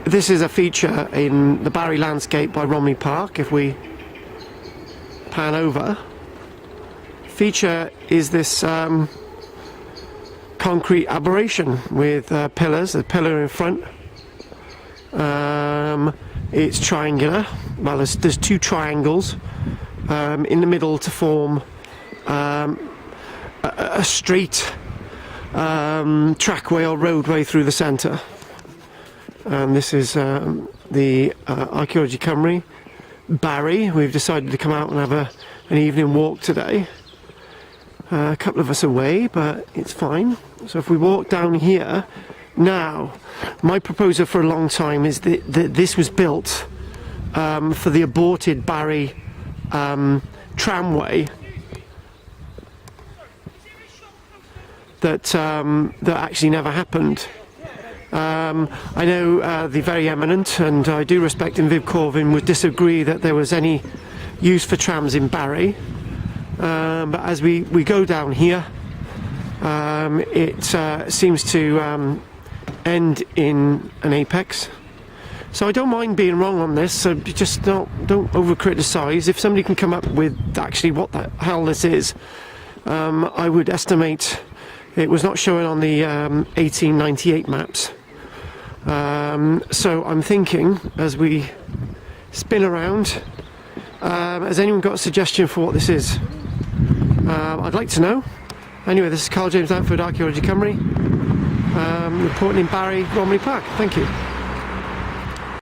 this is a feature in the Barry landscape by Romney Park. If we pan over, feature is this concrete aberration with pillars, a pillar in front. It's triangular. Well, there's two triangles in the middle to form a straight trackway or roadway through the centre. And this is the Archaeology Cymru, Barry. We've decided to come out and have an evening walk today. A couple of us away, but it's fine. So if we walk down here, now, my proposal for a long time is that this was built for the aborted Barry tramway that actually never happened. I know the very eminent, and I do respect him, Viv Corvin, would disagree that there was any use for trams in Barry. But as we go down here, it seems to end in an apex. So I don't mind being wrong on this, so just don't over-criticise. If somebody can come up with actually what the hell this is, I would estimate it was not showing on the 1898 maps. So I'm thinking, as we spin around, has anyone got a suggestion for what this is? I'd like to know. Anyway, this is Karl-James Langford, Archaeology Cymru, reporting in Barry, Romney Park. Thank you.